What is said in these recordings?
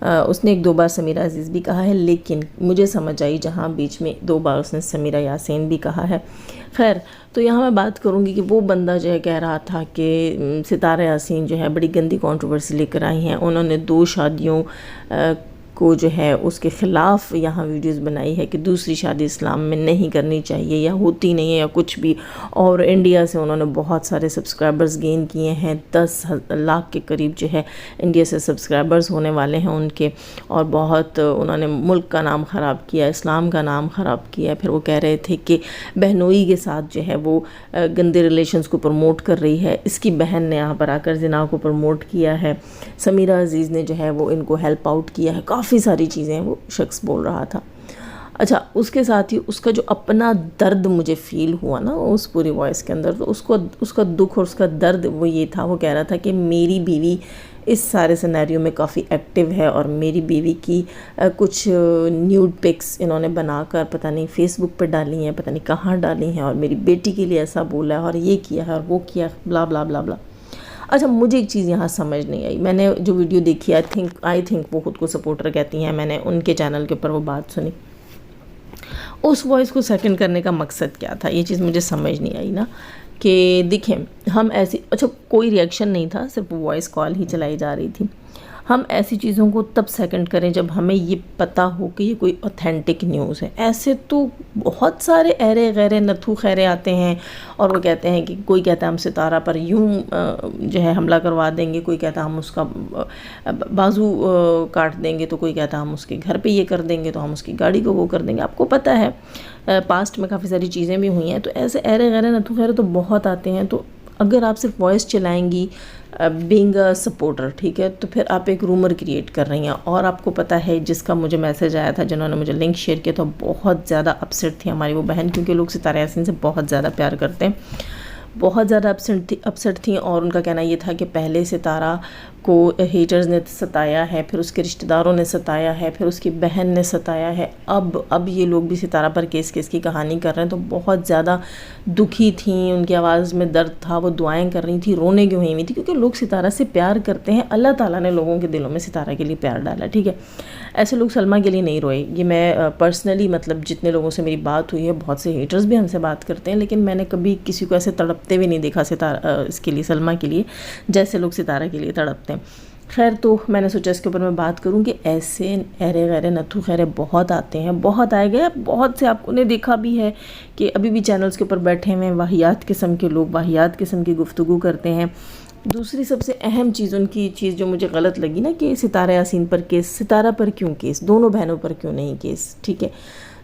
اس نے 1-2 بار سمیرہ عزیز بھی کہا ہے، لیکن مجھے سمجھ آئی جہاں بیچ میں 2 بار اس نے سمیرہ یاسین بھی کہا ہے۔ خیر، تو یہاں میں بات کروں گی کہ وہ بندہ جو ہے کہہ رہا تھا کہ ستارہ یاسین جو ہے بڑی گندی کنٹروورسی لے کر آئی ہیں، انہوں نے 2 شادیوں کو جو ہے اس کے خلاف یہاں ویڈیوز بنائی ہے کہ دوسری شادی اسلام میں نہیں کرنی چاہیے یا ہوتی نہیں ہے یا کچھ بھی، اور انڈیا سے انہوں نے بہت سارے سبسکرائبرز گین کیے ہیں، 10 لاکھ کے قریب جو ہے انڈیا سے سبسکرائبرز ہونے والے ہیں ان کے، اور بہت انہوں نے ملک کا نام خراب کیا، اسلام کا نام خراب کیا۔ پھر وہ کہہ رہے تھے کہ بہنوئی کے ساتھ جو ہے وہ گندے ریلیشنز کو پروموٹ کر رہی ہے، اس کی بہن نے یہاں پر آ کر زنا کو پروموٹ کیا ہے، سمیرہ عزیز نے جو ہے وہ ان کو ہیلپ آؤٹ کیا ہے، کافی ساری چیزیں وہ شخص بول رہا تھا۔ اچھا، اس کے ساتھ ہی اس کا جو اپنا درد مجھے فیل ہوا نا اس پوری وائس کے اندر، تو اس کا دکھ اور اس کا درد وہ یہ تھا، وہ کہہ رہا تھا کہ میری بیوی اس سارے سینیریو میں کافی ایکٹیو ہے، اور میری بیوی کی کچھ نیوڈ پکس انہوں نے بنا کر پتہ نہیں فیس بک پہ ڈالی ہیں، پتہ نہیں کہاں ڈالی ہیں، اور میری بیٹی کے لیے ایسا بولا ہے اور یہ کیا ہے اور وہ کیا، بلا بلا بلا بلا۔ اچھا، مجھے ایک چیز یہاں سمجھ نہیں آئی، میں نے جو ویڈیو دیکھی آئی تھنک وہ خود کو سپورٹر کہتی ہیں، میں نے ان کے چینل کے اوپر وہ بات سنی، اس وائس کو سیکنڈ کرنے کا مقصد کیا تھا، یہ چیز مجھے سمجھ نہیں آئی نا، کہ دیکھیں ہم ایسی، اچھا کوئی ریئیکشن نہیں تھا، صرف وائس کال ہی چلائی جا رہی تھی، ہم ایسی چیزوں کو تب سیکنڈ کریں جب ہمیں یہ پتہ ہو کہ یہ کوئی اوتھینٹک نیوز ہے۔ ایسے تو بہت سارے ایرے غیرے نتھو خیرے آتے ہیں اور وہ کہتے ہیں کہ کوئی کہتا ہے ہم ستارہ پر یوں جو ہے حملہ کروا دیں گے، کوئی کہتا ہے ہم اس کا بازو کاٹ دیں گے، تو کوئی کہتا ہے ہم اس کے گھر پہ یہ کر دیں گے، تو ہم اس کی گاڑی کو وہ کر دیں گے۔ آپ کو پتہ ہے پاسٹ میں کافی ساری چیزیں بھی ہوئی ہیں، تو ایسے ایرے غیرے نتھو خیرے تو بہت آتے ہیں۔ تو اگر آپ صرف وائس چلائیں گی بینگ اے سپورٹر، ٹھیک ہے، تو پھر آپ ایک رومر کریٹ کر رہی ہیں، اور آپ کو پتہ ہے جس کا مجھے میسج آیا تھا، جنہوں نے مجھے لنک شیئر کیا، تو بہت زیادہ اپسیٹ تھی ہماری وہ بہن، کیونکہ لوگ ستارہ یاسین سے بہت زیادہ پیار کرتے ہیں، بہت زیادہ اپسیٹ تھیں، اور ان کا کہنا یہ تھا کہ پہلے ستارہ کو ہیٹرز نے ستایا ہے، پھر اس کے رشتہ داروں نے ستایا ہے، پھر اس کی بہن نے ستایا ہے، اب یہ لوگ بھی ستارہ پر کیس کی کہانی کر رہے ہیں، تو بہت زیادہ دکھی تھیں، ان کی آواز میں درد تھا، وہ دعائیں کر رہی تھیں، رونے کیوں ہوئی تھی، کیونکہ لوگ ستارہ سے پیار کرتے ہیں، اللہ تعالیٰ نے لوگوں کے دلوں میں ستارہ کے لیے پیار ڈالا، ٹھیک ہے، ایسے لوگ سلمہ کے لیے نہیں روئے۔ یہ میں پرسنلی مطلب جتنے لوگوں سے میری بات ہوئی ہے، بہت سے ہیٹرز بھی ہم سے بات کرتے ہیں، لیکن میں نے کبھی کسی کو ایسے تڑپتے ہوئے نہیں دیکھا ستارہ اس کے لیے، سلمہ کے لیے، جیسے لوگ ستارہ کے لیے تڑپتے ہیں۔ خیر، تو میں نے سوچا اس کے اوپر میں بات کروں کہ ایسے ایرے غیرے نتھو خیرے بہت آتے ہیں، بہت آئے گئے، بہت سے آپ نے دیکھا بھی ہے کہ ابھی بھی چینلز کے اوپر بیٹھے ہوئے ہیں، واہیات قسم کے لوگ واہیات قسم کی گفتگو کرتے ہیں۔ دوسری سب سے اہم چیز، ان کی چیز جو مجھے غلط لگی نا، کہ ستارہ یاسین پر کیس، ستارہ پر کیوں کیس، دونوں بہنوں پر کیوں نہیں کیس، ٹھیک ہے،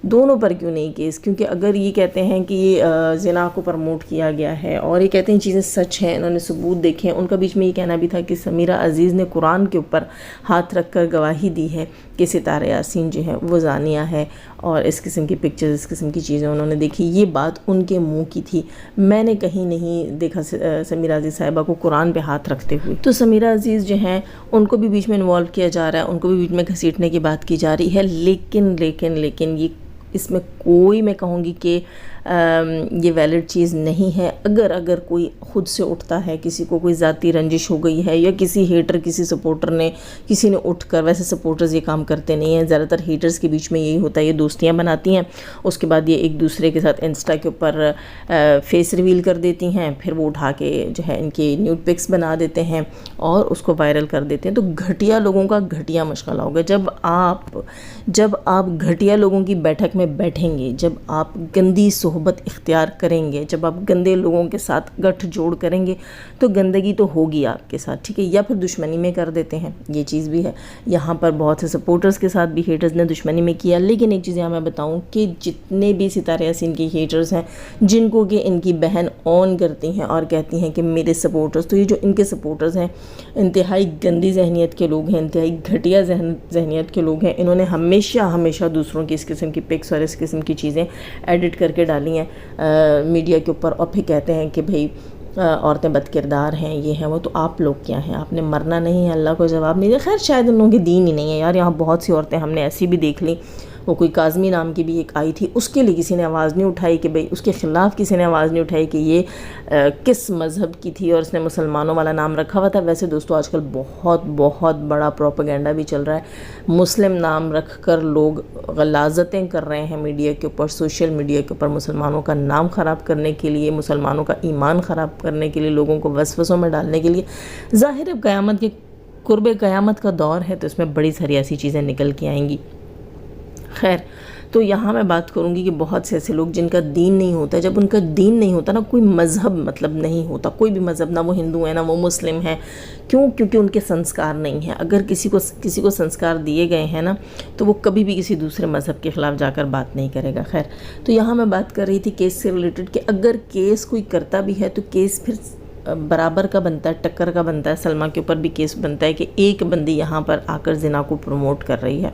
دونوں پر کیوں نہیں کیس، کیونکہ اگر یہ کہتے ہیں کہ یہ زنا کو پروموٹ کیا گیا ہے، اور یہ کہتے ہیں چیزیں سچ ہیں، انہوں نے ثبوت دیکھے ہیں، ان کا بیچ میں یہ کہنا بھی تھا کہ سمیرہ عزیز نے قرآن کے اوپر ہاتھ رکھ کر گواہی دی ہے کہ ستارہ یاسین جو ہے وہ زانیہ ہے، اور اس قسم کی پکچرز، اس قسم کی چیزیں انہوں نے دیکھی، یہ بات ان کے منہ کی تھی، میں نے کہیں نہیں دیکھا سمیرہ عزیز صاحبہ کو قرآن پہ ہاتھ رکھتے ہوئے۔ تو سمیرہ عزیز جو ہیں ان کو بھی بیچ میں انوالو کیا جا رہا ہے، ان کو بھی بیچ میں گھسیٹنے کی بات کی جا رہی ہے، لیکن یہ اس میں کوئی میں کہوں گی کہ یہ ویلڈ چیز نہیں ہے۔ اگر کوئی خود سے اٹھتا ہے، کسی کو کوئی ذاتی رنجش ہو گئی ہے، یا کسی ہیٹر، کسی سپورٹر نے، کسی نے اٹھ کر، ویسے سپورٹرز یہ کام کرتے نہیں ہیں، زیادہ تر ہیٹرز کے بیچ میں یہی ہوتا ہے، یہ دوستیاں بناتی ہیں، اس کے بعد یہ ایک دوسرے کے ساتھ انسٹا کے اوپر فیس ریویل کر دیتی ہیں، پھر وہ اٹھا کے جو ہے ان کے نیوڈ پکس بنا دیتے ہیں اور اس کو وائرل کر دیتے ہیں۔ تو گھٹیا لوگوں کا گھٹیا مشغلہ ہوگا، جب آپ گھٹیا لوگوں کی بیٹھک میں بیٹھیں گے، جب آپ گندی صحبت اختیار کریں گے، جب آپ گندے لوگوں کے ساتھ گٹھ جوڑ کریں گے، تو گندگی تو ہوگی آپ کے ساتھ، ٹھیک ہے، یا پھر دشمنی میں کر دیتے ہیں، یہ چیز بھی ہے۔ یہاں پر بہت سے سپورٹرز کے ساتھ بھی ہیٹرز نے دشمنی میں کیا، لیکن ایک چیز یہاں میں بتاؤں کہ جتنے بھی ستارہ یاسین کے ہیٹرز ہیں، جن کو کہ ان کی بہن آن کرتی ہیں اور کہتی ہیں کہ میرے سپورٹرز، تو یہ جو ان کے سپورٹرز ہیں انتہائی گندی ذہنیت کے لوگ ہیں، انتہائی گھٹیا ذہنیت کے لوگ ہیں، انہوں نے ہمیشہ دوسروں کی اس قسم کی پکس اور اس قسم کی چیزیں ایڈٹ کر کے ڈالی ہیں میڈیا کے اوپر، اور پھر کہتے ہیں کہ بھئی عورتیں بد کردار ہیں، یہ ہیں وہ۔ تو آپ لوگ کیا ہیں؟ آپ نے مرنا نہیں ہے، اللہ کو جواب نہیں دیا۔ خیر شاید ان لوگوں کے دین ہی نہیں ہے یار، یہاں بہت سی عورتیں ہم نے ایسی بھی دیکھ لیں وہ کوئی کاظمی نام کی بھی ایک آئی تھی، اس کے لیے کسی نے آواز نہیں اٹھائی کہ بھئی اس کے خلاف کسی نے آواز نہیں اٹھائی کہ یہ کس مذہب کی تھی اور اس نے مسلمانوں والا نام رکھا ہوا تھا۔ ویسے دوستو آج کل بہت بہت بڑا پروپیگنڈا بھی چل رہا ہے، مسلم نام رکھ کر لوگ غلاظتیں کر رہے ہیں میڈیا کے اوپر، سوشل میڈیا کے اوپر، مسلمانوں کا نام خراب کرنے کے لیے، مسلمانوں کا ایمان خراب کرنے کے لیے، لوگوں کو وسوسوں میں ڈالنے کے لیے۔ ظاہر ہے قیامت کے قرب قیامت کا دور ہے تو اس میں بڑی ساری ایسی چیزیں نکل کے آئیں گی۔ خیر، تو یہاں میں بات کروں گی کہ بہت سے ایسے لوگ جن کا دین نہیں ہوتا، جب ان کا دین نہیں ہوتا نا، کوئی مذہب مطلب نہیں ہوتا، کوئی بھی مذہب، نہ وہ ہندو ہیں نہ وہ مسلم ہیں، کیونکہ ان کے سنسکار نہیں ہیں۔ اگر کسی کو سنسکار دیے گئے ہیں نا تو وہ کبھی بھی کسی دوسرے مذہب کے خلاف جا کر بات نہیں کرے گا۔ خیر، تو یہاں میں بات کر رہی تھی کیس سے ریلیٹڈ کہ اگر کیس کوئی کرتا بھی ہے تو کیس پھر برابر کا بنتا ہے، ٹکر کا بنتا ہے۔ سلمہ کے اوپر بھی کیس بنتا ہے کہ ایک بندی یہاں پر آ کر زنا کو پروموٹ کر رہی ہے،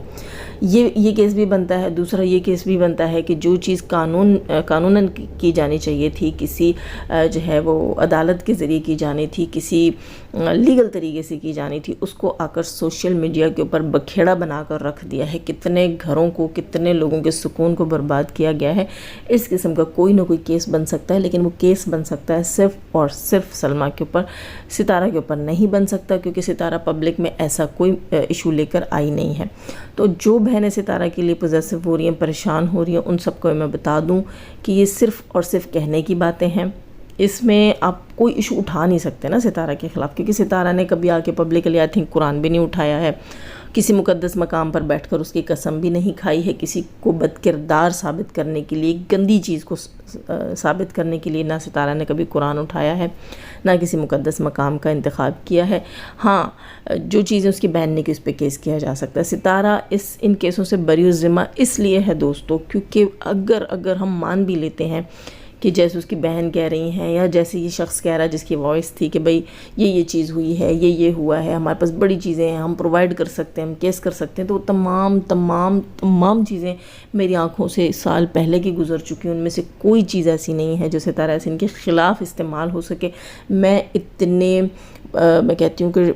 یہ کیس بھی بنتا ہے۔ دوسرا یہ کیس بھی بنتا ہے کہ جو چیز قانوناً کی جانی چاہیے تھی، کسی جو ہے وہ عدالت کے ذریعے کی جانی تھی، کسی لیگل طریقے سے کی جانی تھی، اس کو آ کر سوشل میڈیا کے اوپر بکھیڑا بنا کر رکھ دیا ہے۔ کتنے گھروں کو، کتنے لوگوں کے سکون کو برباد کیا گیا ہے۔ اس قسم کا کوئی نہ کوئی کیس بن سکتا ہے، لیکن وہ کیس بن سکتا ہے صرف اور صرف سلمہ کے اوپر، ستارہ کے اوپر نہیں بن سکتا، کیونکہ ستارہ پبلک میں ایسا کوئی ایشو لے کر آئی نہیں ہے۔ تو جو بہنیں ستارہ کے لیے پوزیسو ہو رہی ہیں، پریشان ہو رہی ہیں، ان سب کو میں بتا دوں کہ یہ صرف اور صرف کہنے کی باتیں ہیں۔ اس میں آپ کوئی ایشو اٹھا نہیں سکتے نا ستارہ کے خلاف، کیونکہ ستارہ نے کبھی آ کے پبلکلی آئی تھنک قرآن بھی نہیں اٹھایا ہے، کسی مقدس مقام پر بیٹھ کر اس کی قسم بھی نہیں کھائی ہے، کسی کو بد کردار ثابت کرنے کے لیے، گندی چیز کو ثابت کرنے کے لیے نہ ستارہ نے کبھی قرآن اٹھایا ہے، نہ کسی مقدس مقام کا انتخاب کیا ہے۔ ہاں، جو چیزیں اس کی بہن نے کی اس پہ کیس کیا جا سکتا ہے۔ ستارہ ان کیسوں سے بری الذمہ اس لیے ہے دوستو، کیونکہ اگر ہم مان بھی لیتے ہیں کہ جیسے اس کی بہن کہہ رہی ہیں یا جیسے یہ شخص کہہ رہا ہے جس کی وائس تھی کہ بھئی یہ چیز ہوئی ہے، یہ ہوا ہے، ہمارے پاس بڑی چیزیں ہیں، ہم پرووائڈ کر سکتے ہیں، ہم کیس کر سکتے ہیں، تو وہ تمام چیزیں میری آنکھوں سے سال پہلے کی گزر چکی ہیں۔ ان میں سے کوئی چیز ایسی نہیں ہے جو ستارہ حسین کے خلاف استعمال ہو سکے۔ میں کہتی ہوں کہ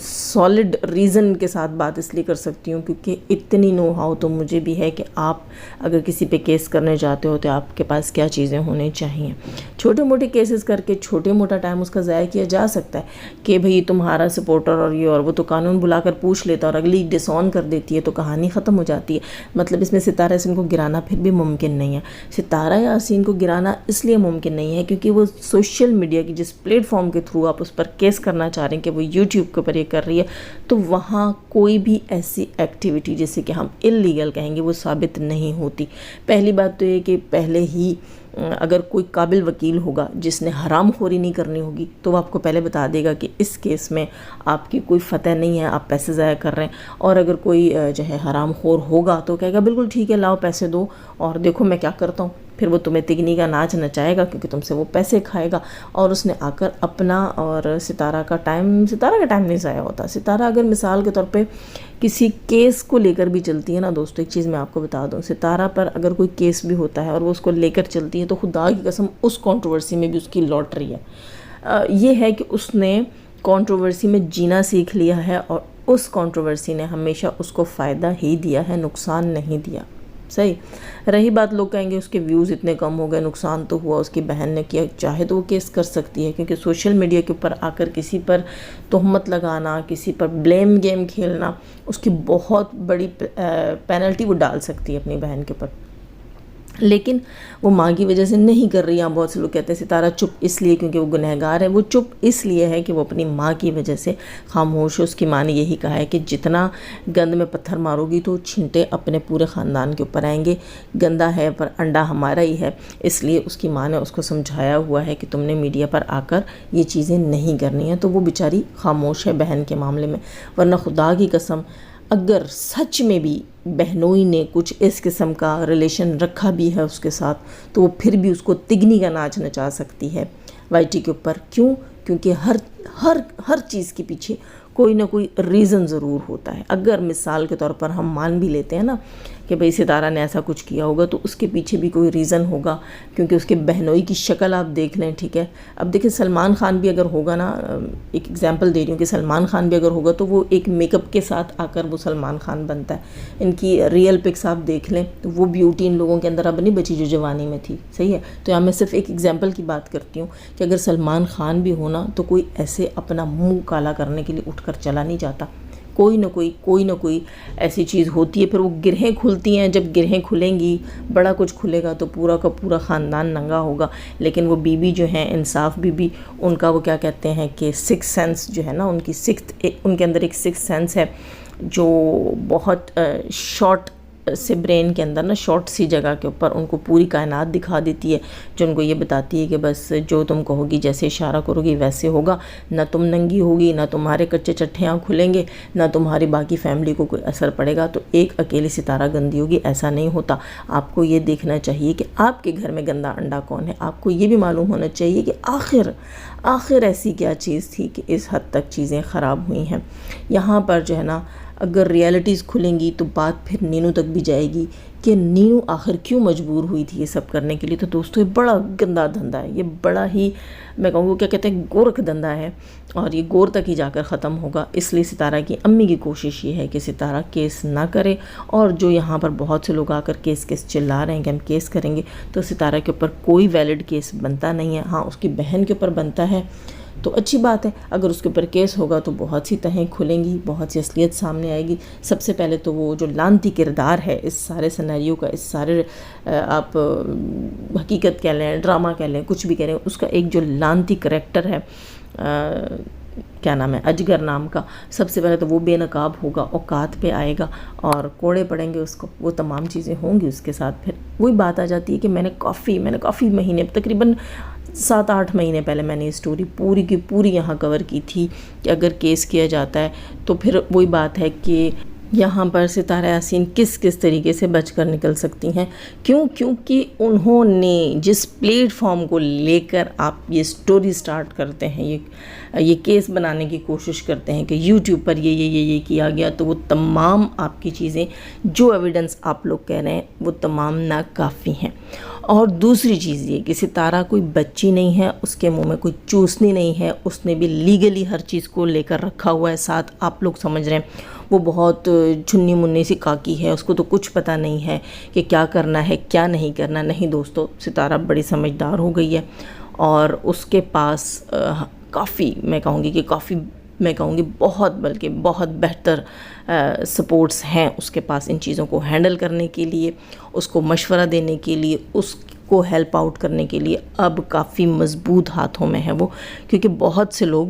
سالڈ ریزن کے ساتھ بات اس لیے کر سکتی ہوں کیونکہ اتنی نو ہاؤ تو مجھے بھی ہے کہ آپ اگر کسی پہ کیس کرنے جاتے ہو تو آپ کے پاس کیا چیزیں ہونی چاہیے۔ چھوٹے موٹے کیسز کر کے چھوٹے موٹا ٹائم اس کا ضائع کیا جا سکتا ہے کہ بھئی تمہارا سپورٹر اور یہ اور وہ تو قانون بلا کر پوچھ لیتا اور اگلی ڈس آن کر دیتی ہے تو کہانی ختم ہو جاتی ہے۔ مطلب اس میں ستارہ یاسین کو گرانا پھر بھی ممکن نہیں ہے۔ ستارہ یاسین کو گرانا اس لیے ممکن نہیں ہے کیونکہ وہ سوشل میڈیا کی جس پلیٹ فارم کے تھرو آپ اس پر کیس کرنا چاہ رہے ہیں کہ وہ یوٹیوب کے اوپر یہ کر رہی ہے، تو وہاں کوئی بھی ایسی ایکٹیویٹی جسے کہ ہم اللیگل کہیں گے وہ ثابت نہیں ہوتی۔ پہلی بات تو یہ کہ پہلے ہی اگر کوئی قابل وکیل ہوگا جس نے حرام خوری نہیں کرنی ہوگی تو وہ آپ کو پہلے بتا دے گا کہ اس کیس میں آپ کی کوئی فتح نہیں ہے، آپ پیسے ضائع کر رہے ہیں۔ اور اگر کوئی جو ہے حرام خور ہوگا تو کہے گا بالکل ٹھیک ہے، لاؤ پیسے دو اور دیکھو میں کیا کرتا ہوں۔ پھر وہ تمہیں تگنی کا ناچ نچائے گا کیونکہ تم سے وہ پیسے کھائے گا، اور اس نے آ کر اپنا اور ستارہ کا ٹائم نہیں ضائع ہوتا۔ ستارہ اگر مثال کے طور پہ کسی کیس کو لے کر بھی چلتی ہے نا دوستو، ایک چیز میں آپ کو بتا دوں، ستارہ پر اگر کوئی کیس بھی ہوتا ہے اور وہ اس کو لے کر چلتی ہے تو خدا کی قسم اس کنٹروورسی میں بھی اس کی لاٹری ہے۔ یہ ہے کہ اس نے کنٹروورسی میں جینا سیکھ لیا ہے اور اس کنٹروورسی نے ہمیشہ اس کو فائدہ ہی دیا ہے، نقصان نہیں دیا۔ صحیح رہی بات، لوگ کہیں گے اس کے ویوز اتنے کم ہو گئے، نقصان تو ہوا، اس کی بہن نے کیا، چاہے تو وہ کیس کر سکتی ہے کیونکہ سوشل میڈیا کے اوپر آ کر کسی پر تہمت لگانا، کسی پر بلیم گیم کھیلنا، اس کی بہت بڑی پینلٹی وہ ڈال سکتی ہے اپنی بہن کے اوپر، لیکن وہ ماں کی وجہ سے نہیں کر رہی ہیں۔ بہت سے لوگ کہتے ہیں ستارہ چپ اس لیے کیونکہ وہ گنہگار ہے، وہ چپ اس لیے ہے کہ وہ اپنی ماں کی وجہ سے خاموش ہے۔ اس کی ماں نے یہی کہا ہے کہ جتنا گند میں پتھر مارو گی تو چھینٹے اپنے پورے خاندان کے اوپر آئیں گے، گندا ہے پر انڈا ہمارا ہی ہے، اس لیے اس کی ماں نے اس کو سمجھایا ہوا ہے کہ تم نے میڈیا پر آ کر یہ چیزیں نہیں کرنی ہیں، تو وہ بیچاری خاموش ہے بہن کے معاملے میں۔ ورنہ خدا کی قسم اگر سچ میں بھی بہنوئی نے کچھ اس قسم کا ریلیشن رکھا بھی ہے اس کے ساتھ تو وہ پھر بھی اس کو تگنی کا ناچ نچا سکتی ہے وائی ٹی کے اوپر۔ کیوں؟ کیونکہ ہر چیز کے پیچھے کوئی نہ کوئی ریزن ضرور ہوتا ہے۔ اگر مثال کے طور پر ہم مان بھی لیتے ہیں نا کہ بھئی ستارہ نے ایسا کچھ کیا ہوگا، تو اس کے پیچھے بھی کوئی ریزن ہوگا، کیونکہ اس کے بہنوئی کی شکل آپ دیکھ لیں، ٹھیک ہے. اب دیکھیں سلمان خان بھی اگر ہوگا نا، ایک ایگزامپل دے رہی ہوں کہ سلمان خان بھی اگر ہوگا تو وہ ایک میک اپ کے ساتھ آ کر وہ سلمان خان بنتا ہے. ان کی ریئل پکس آپ دیکھ لیں تو وہ بیوٹی ان لوگوں کے اندر اب نہیں بچی جو جوانی میں تھی. صحیح ہے. تو یہاں میں صرف ایک ایگزامپل کی بات کرتی ہوں کہ اگر سلمان خان بھی ہونا تو کوئی ایسے اپنا منہ کالا کرنے کے لیے اٹھ کر چلا نہیں جاتا. کوئی نہ کوئی ایسی چیز ہوتی ہے، پھر وہ گرہیں کھلتی ہیں. جب گرہیں کھلیں گی، بڑا کچھ کھلے گا تو پورا کا پورا خاندان ننگا ہوگا. لیکن وہ بیوی جو ہیں، انصاف بیوی، ان کا وہ کیا کہتے ہیں کہ سکس سینس جو ہے نا، ان کے اندر ایک سکس سینس ہے جو بہت شارٹ سے برین کے اندر نا، شارٹ سی جگہ کے اوپر ان کو پوری کائنات دکھا دیتی ہے، جو ان کو یہ بتاتی ہے کہ بس جو تم کہو گی، جیسے اشارہ کرو گی ویسے ہوگا. نہ تم ننگی ہوگی، نہ تمہارے کچے چٹھے آنکھ کھلیں گے، نہ تمہاری باقی فیملی کو کوئی اثر پڑے گا. تو ایک اکیلی ستارہ گندی ہوگی، ایسا نہیں ہوتا. آپ کو یہ دیکھنا چاہیے کہ آپ کے گھر میں گندا انڈا کون ہے. آپ کو یہ بھی معلوم ہونا چاہیے کہ آخر ایسی کیا چیز تھی کہ اس حد تک چیزیں خراب ہوئی ہیں. یہاں پر جو ہے نا، اگر ریالٹیز کھلیں گی تو بات پھر نینو تک بھی جائے گی کہ نینو آخر کیوں مجبور ہوئی تھی یہ سب کرنے کے لیے. تو دوستو، یہ بڑا گندا دھندا ہے، یہ بڑا ہی میں کہوں گا کیا کہتے ہیں گورکھ دھندا ہے، اور یہ گور تک ہی جا کر ختم ہوگا. اس لیے ستارہ کی امی کی کوشش یہ ہے کہ ستارہ کیس نہ کرے. اور جو یہاں پر بہت سے لوگ آ کر کیس چلا رہے ہیں کہ ہم کیس کریں گے، تو ستارہ کے اوپر کوئی ویلڈ کیس بنتا نہیں ہے. ہاں، اس کی بہن کے اوپر بنتا ہے تو اچھی بات ہے. اگر اس کے اوپر کیس ہوگا تو بہت سی تہیں کھلیں گی، بہت سی اصلیت سامنے آئے گی. سب سے پہلے تو وہ جو لانتی کردار ہے اس سارے سیناریو کا، اس سارے آپ حقیقت کہہ لیں، ڈرامہ کہہ لیں، کچھ بھی کہہ لیں، اس کا ایک جو لانتی کریکٹر ہے، کیا نام ہے، اجگر نام کا، سب سے پہلے تو وہ بے نقاب ہوگا، اوقات پہ آئے گا اور کوڑے پڑیں گے اس کو. وہ تمام چیزیں ہوں گی اس کے ساتھ. پھر وہی بات آ جاتی ہے کہ میں نے کافی مہینے، تقریباً 7-8 مہینے پہلے میں نے یہ سٹوری پوری کی پوری یہاں کور کی تھی کہ اگر کیس کیا جاتا ہے تو پھر وہی بات ہے کہ یہاں پر ستارہ یاسین کس طریقے سے بچ کر نکل سکتی ہیں. کیونکہ انہوں نے جس پلیٹ فارم کو لے کر آپ یہ سٹوری سٹارٹ کرتے ہیں، یہ کیس بنانے کی کوشش کرتے ہیں کہ یوٹیوب پر یہ کیا گیا، تو وہ تمام آپ کی چیزیں جو ایویڈنس آپ لوگ کہہ رہے ہیں وہ تمام ناکافی ہیں. اور دوسری چیز یہ کہ ستارہ کوئی بچی نہیں ہے، اس کے منہ میں کوئی چوسنی نہیں ہے. اس نے بھی لیگلی ہر چیز کو لے کر رکھا ہوا ہے ساتھ. آپ لوگ سمجھ رہے ہیں وہ بہت چھنی منی سی کاکی ہے، اس کو تو کچھ پتہ نہیں ہے کہ کیا کرنا ہے کیا نہیں کرنا. نہیں دوستو، ستارہ بڑی سمجھدار ہو گئی ہے اور اس کے پاس کافی میں کہوں گی بہت، بلکہ بہت بہتر سپورٹس ہیں اس کے پاس ان چیزوں کو ہینڈل کرنے کے لیے، اس کو مشورہ دینے کے لیے، اس کو ہیلپ آؤٹ کرنے کے لیے. اب کافی مضبوط ہاتھوں میں ہے وہ، کیونکہ بہت سے لوگ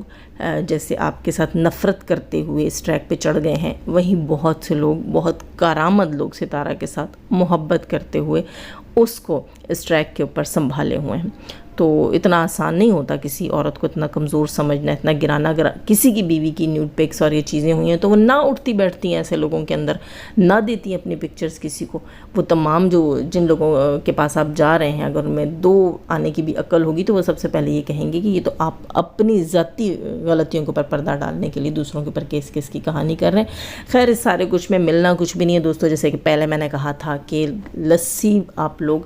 جیسے آپ کے ساتھ نفرت کرتے ہوئے اس ٹریک پہ چڑھ گئے ہیں، وہیں بہت سے لوگ، بہت کارآمد لوگ ستارہ کے ساتھ محبت کرتے ہوئے اس کو اس ٹریک کے اوپر سنبھالے ہوئے ہیں. تو اتنا آسان نہیں ہوتا کسی عورت کو اتنا کمزور سمجھنا، اتنا گرانا. اگر کسی کی بیوی کی نیوڈ پکس اور یہ چیزیں ہوئی ہیں تو وہ نہ اٹھتی بیٹھتی ہیں ایسے لوگوں کے اندر، نہ دیتی ہیں اپنی پکچرز کسی کو. وہ تمام جن لوگوں کے پاس آپ جا رہے ہیں، اگر ان میں 2 آنے کی بھی عقل ہوگی تو وہ سب سے پہلے یہ کہیں گے کہ یہ تو آپ اپنی ذاتی غلطیوں کے اوپر پردہ ڈالنے کے لیے دوسروں کے اوپر کیس کی کہانی کر رہے ہیں. خیر، اس سارے کچھ میں ملنا کچھ بھی نہیں ہے دوستو. جیسے کہ پہلے میں نے کہا تھا کہ لسی آپ لوگ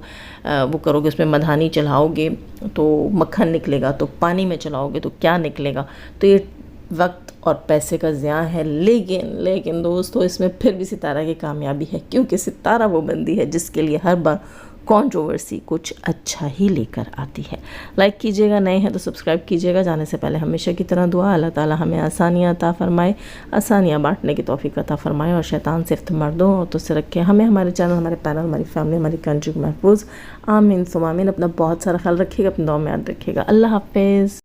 وہ کرو گے، اس میں مدھانی چلاؤ گے تو مکھن نکلے گا، تو پانی میں چلاؤ گے تو کیا نکلے گا. تو یہ وقت اور پیسے کا ضیاع ہے. لیکن دوستو، اس میں پھر بھی ستارہ کی کامیابی ہے، کیونکہ ستارہ وہ بندی ہے جس کے لیے ہر بار کنٹروورسی کچھ اچھا ہی لے کر آتی ہے. لائک کیجئے گا، نئے ہیں تو سبسکرائب کیجئے گا. جانے سے پہلے ہمیشہ کی طرح دعا، اللہ تعالی ہمیں آسانیاں عطا فرمائے، آسانیاں بانٹنے کی توفیق عطا فرمائے، اور شیطان سے مردوں اور تو سے رکھے ہمیں، ہمارے چینل، ہمارے پینل، ہماری فیملی، ہماری کنٹری کو محفوظ. آمین ثم آمین. اپنا بہت سارا خیال رکھیے گا، اپنے دعا میں یاد رکھیے گا. اللہ حافظ.